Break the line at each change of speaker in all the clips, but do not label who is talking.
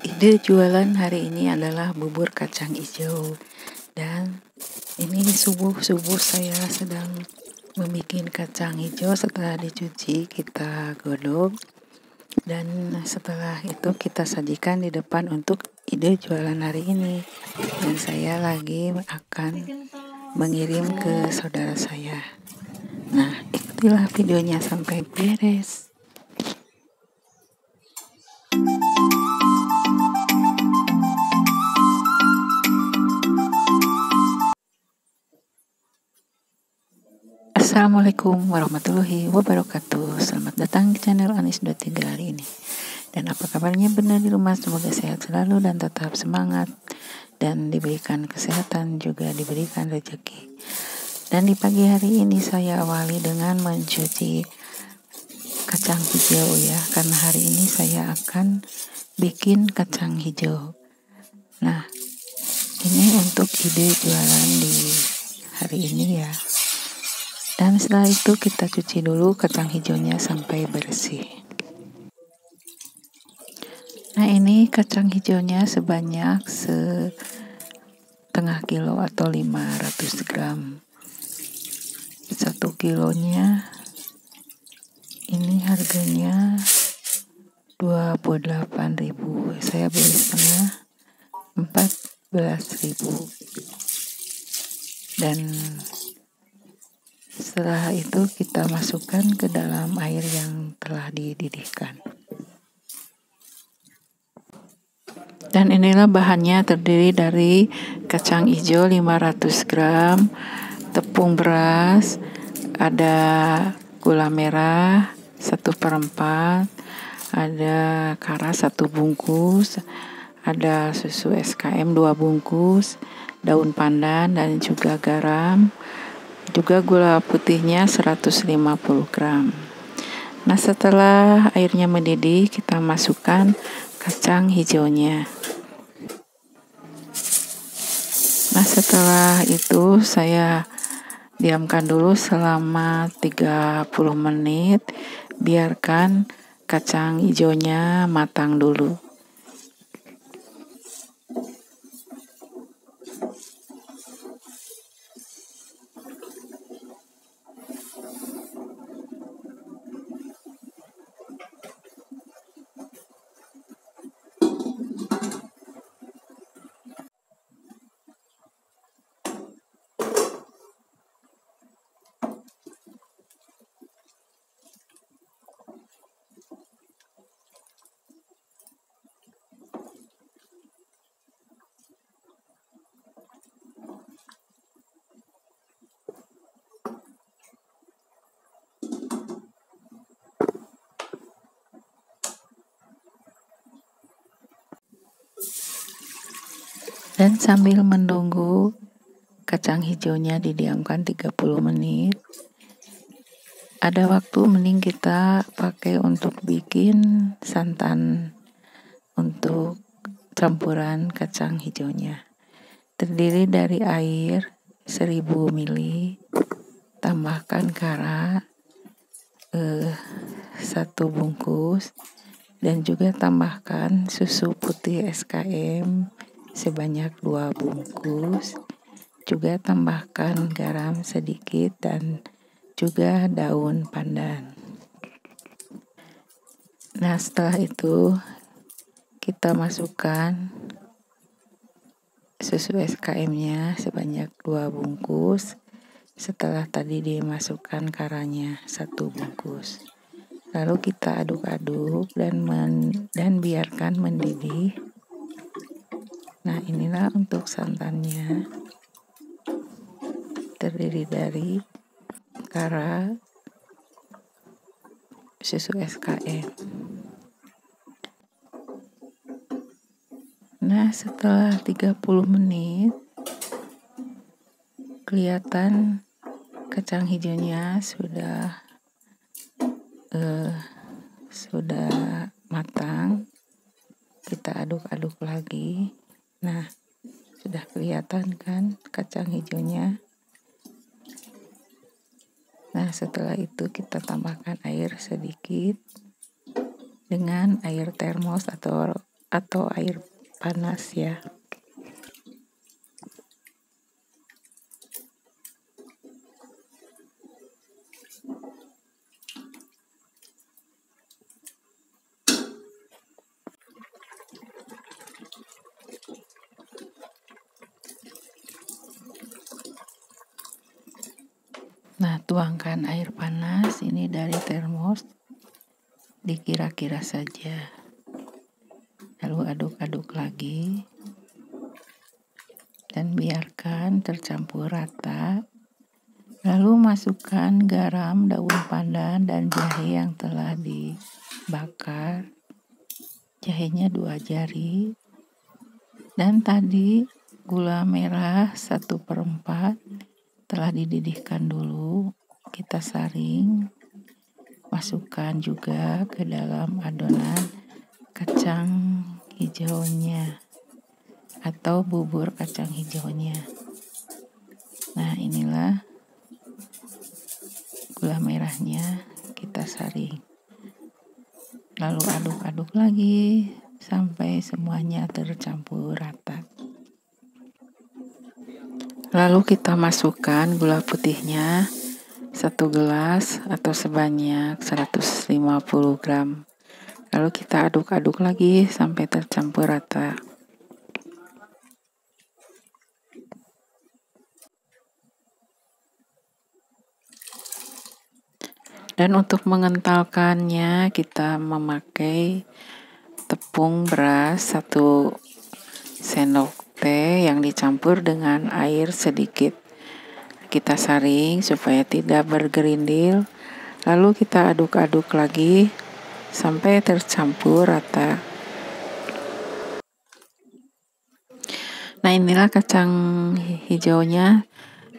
Ide jualan hari ini adalah bubur kacang hijau. Dan ini subuh-subuh saya sedang membuat kacang hijau. Setelah dicuci kita godok, dan setelah itu kita sajikan di depan untuk ide jualan hari ini. Dan saya lagi akan mengirim ke saudara saya. Nah, ikutilah videonya sampai beres. Assalamualaikum warahmatullahi wabarakatuh. Selamat datang di channel Anis 23 hari ini. Dan apa kabarnya benar di rumah? Semoga sehat selalu dan tetap semangat, dan diberikan kesehatan, juga diberikan rezeki. Dan di pagi hari ini saya awali dengan mencuci kacang hijau ya, karena hari ini saya akan bikin kacang hijau. Nah, ini untuk ide jualan di hari ini ya. Dan setelah itu kita cuci dulu kacang hijaunya sampai bersih. Nah, ini kacang hijaunya sebanyak setengah kilo atau 500 gram. 1 kilonya ini harganya 28.000. Saya beli setengah 14.000. Dan setelah itu kita masukkan ke dalam air yang telah dididihkan. Dan inilah bahannya, terdiri dari kacang hijau 500 gram, tepung beras, ada gula merah 1/4, ada karas 1 bungkus, ada susu SKM 2 bungkus, daun pandan, dan juga garam. Juga gula putihnya 150 gram. Nah, setelah airnya mendidih, kita masukkan kacang hijaunya. Nah, setelah itu saya diamkan dulu selama 30 menit. Biarkan kacang hijaunya matang dulu. Dan sambil menunggu kacang hijaunya didiamkan 30 menit, ada waktu mending kita pakai untuk bikin santan untuk campuran kacang hijaunya. Terdiri dari air 1000 ml, tambahkan garam 1 bungkus, dan juga tambahkan susu putih SKM sebanyak 2 bungkus. Juga tambahkan garam sedikit dan juga daun pandan. Nah, setelah itu kita masukkan susu SKM-nya sebanyak 2 bungkus. Setelah tadi dimasukkan karanya 1 bungkus. Lalu kita aduk-aduk dan biarkan mendidih. Nah, inilah untuk santannya. Terdiri dari garam, susu SKM. Nah, setelah 30 menit kelihatan kacang hijaunya sudah matang. Kita aduk-aduk lagi. Nah, sudah kelihatan kan kacang hijaunya. Nah, setelah itu kita tambahkan air sedikit dengan air termos atau atau air panas ya. Nah, tuangkan air panas ini dari termos, dikira-kira saja. Lalu aduk-aduk lagi dan biarkan tercampur rata. Lalu masukkan garam, daun pandan, dan jahe yang telah dibakar. Jahenya 2 jari. Dan tadi gula merah 1/4 telah dididihkan dulu. Kita saring. Masukkan juga ke dalam adonan kacang hijaunya atau bubur kacang hijaunya. Nah, inilah gula merahnya, kita saring. Lalu aduk-aduk lagi sampai semuanya tercampur rata. Lalu kita masukkan gula putihnya 1 gelas atau sebanyak 150 gram. Lalu kita aduk-aduk lagi sampai tercampur rata. Dan untuk mengentalkannya kita memakai tepung beras 1 sendok teh yang dicampur dengan air sedikit. Kita saring supaya tidak bergerindil. Lalu kita aduk-aduk lagi sampai tercampur rata. Nah, inilah kacang hijaunya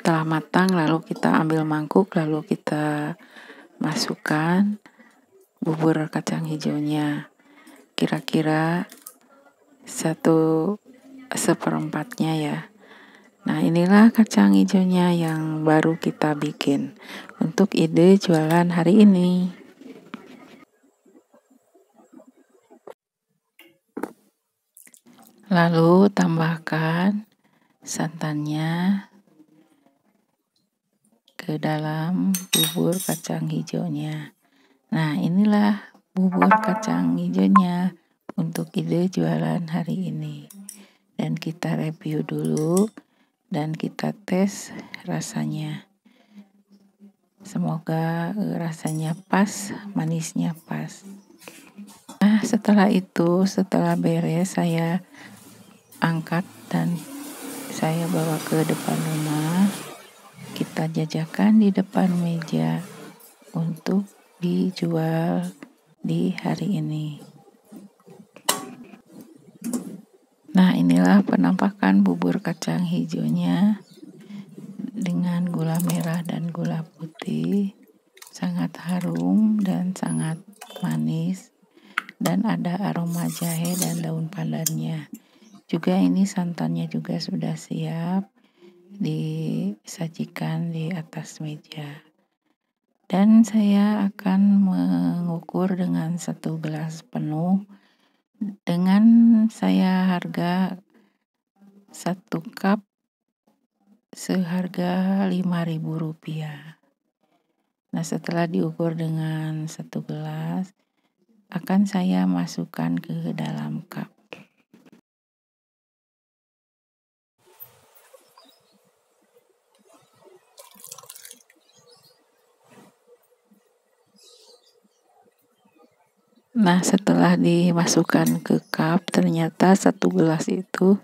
telah matang. Lalu kita ambil mangkuk, lalu kita masukkan bubur kacang hijaunya. Kira-kira 1/4-nya ya. Nah, inilah kacang hijaunya yang baru kita bikin untuk ide jualan hari ini. Lalu tambahkan santannya ke dalam bubur kacang hijaunya. Nah, inilah bubur kacang hijaunya untuk ide jualan hari ini. Dan kita review dulu dan kita tes rasanya. Semoga rasanya pas, manisnya pas. Nah, setelah beres saya angkat dan saya bawa ke depan rumah. Kita jajakan di depan meja untuk dijual di hari ini. Nah, inilah penampakan bubur kacang hijaunya dengan gula merah dan gula putih. Sangat harum dan sangat manis, dan ada aroma jahe dan daun pandannya. Juga ini santannya juga sudah siap disajikan di atas meja. Dan saya akan mengukur dengan 1 gelas penuh. Dengan saya harga 1 cup seharga Rp5.000. Nah, setelah diukur dengan 1 gelas, akan saya masukkan ke dalam cup. Nah, setelah dimasukkan ke cup, ternyata 1 gelas itu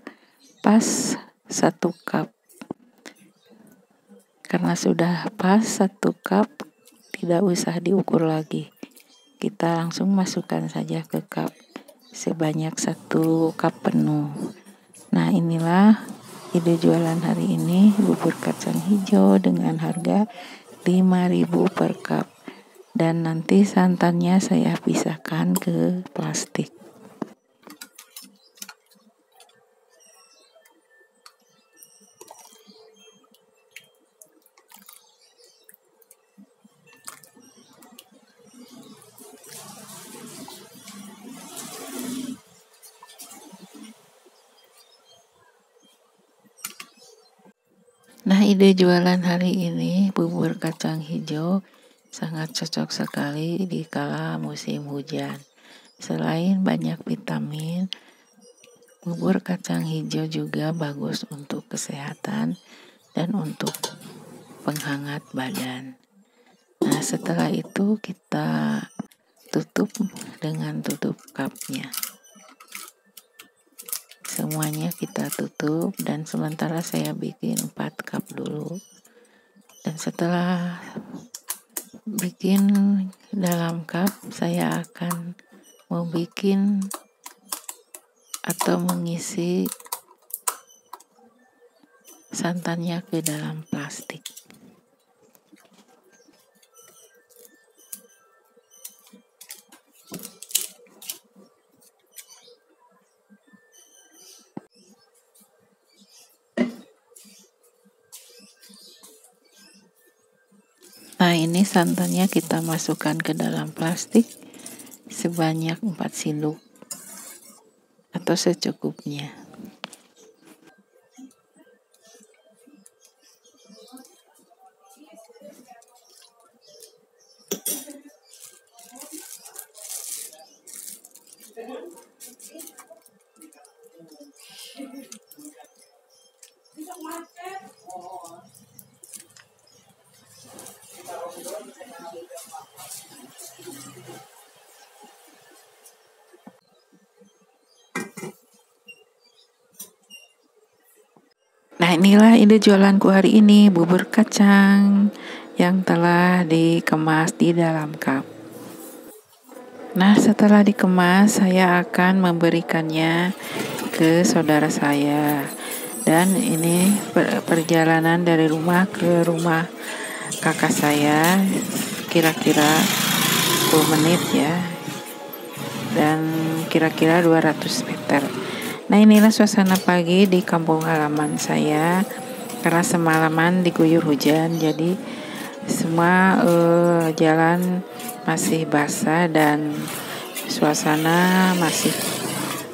pas 1 cup. Karena sudah pas 1 cup, tidak usah diukur lagi. Kita langsung masukkan saja ke cup sebanyak 1 cup penuh. Nah, inilah ide jualan hari ini, bubur kacang hijau dengan harga Rp5.000 per cup. Dan nanti santannya saya pisahkan ke plastik. Nah, ide jualan hari ini bubur kacang hijau sangat cocok sekali di kala musim hujan. Selain banyak vitamin, bubur kacang hijau juga bagus untuk kesehatan dan untuk penghangat badan. Nah, setelah itu kita tutup dengan tutup cupnya. Semuanya kita tutup dan sementara saya bikin 4 cup dulu. Dan setelah bikin dalam cup, saya akan membuat atau mengisi santannya ke dalam plastik. Nah, ini santannya kita masukkan ke dalam plastik sebanyak 4 sendok atau secukupnya. Nah, inilah ide jualanku hari ini, bubur kacang yang telah dikemas di dalam cup. Nah, setelah dikemas, saya akan memberikannya ke saudara saya. Dan ini perjalanan dari rumah ke rumah kakak saya kira-kira 10 menit ya. Dan kira-kira 200 meter. Nah, inilah suasana pagi di kampung halaman saya. Karena semalaman diguyur hujan, jadi semua jalan masih basah dan suasana masih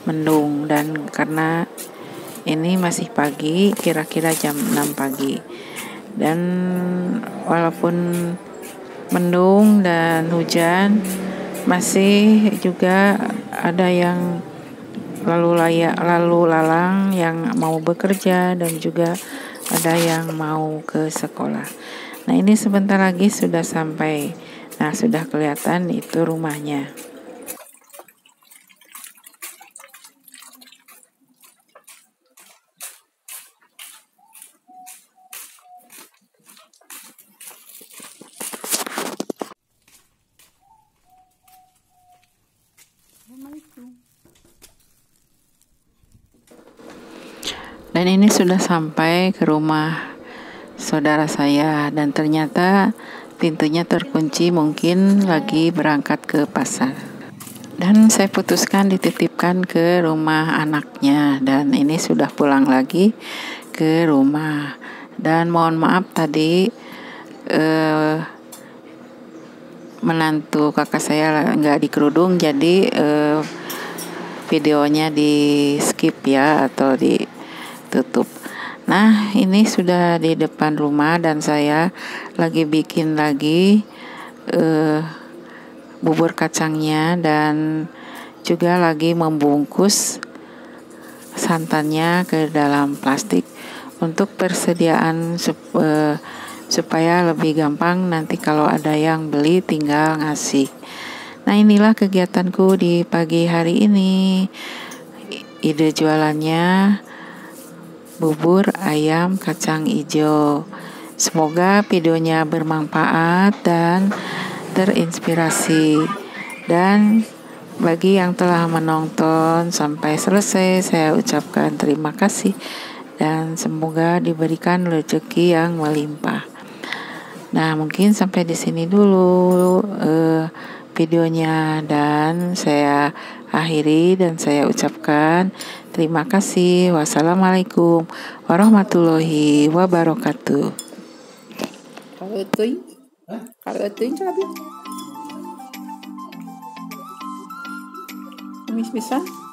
mendung. Dan karena ini masih pagi, kira-kira jam 6 pagi. Dan walaupun mendung dan hujan, masih juga ada yang lalu lalang yang mau bekerja dan juga ada yang mau ke sekolah. Nah, ini sebentar lagi sudah sampai. Nah, sudah kelihatan itu rumahnya. Dan ini sudah sampai ke rumah saudara saya dan ternyata pintunya terkunci, mungkin lagi berangkat ke pasar. Dan saya putuskan dititipkan ke rumah anaknya dan ini sudah pulang lagi ke rumah. Dan mohon maaf tadi menantu kakak saya nggak dikerudung, jadi videonya di skip ya atau ditutup. Nah, ini sudah di depan rumah dan saya lagi bikin lagi bubur kacangnya dan juga lagi membungkus santannya ke dalam plastik untuk persediaan supaya lebih gampang nanti kalau ada yang beli tinggal ngasih. Nah, inilah kegiatanku di pagi hari ini. Ide jualannya bubur ayam kacang hijau. Semoga videonya bermanfaat dan terinspirasi. Dan bagi yang telah menonton sampai selesai, saya ucapkan terima kasih dan semoga diberikan rezeki yang melimpah. Nah, mungkin sampai di sini dulu videonya dan saya akhiri dan saya ucapkan terima kasih. Wassalamualaikum warahmatullahi wabarakatuh. Kalau itu cabai. Mis-misan.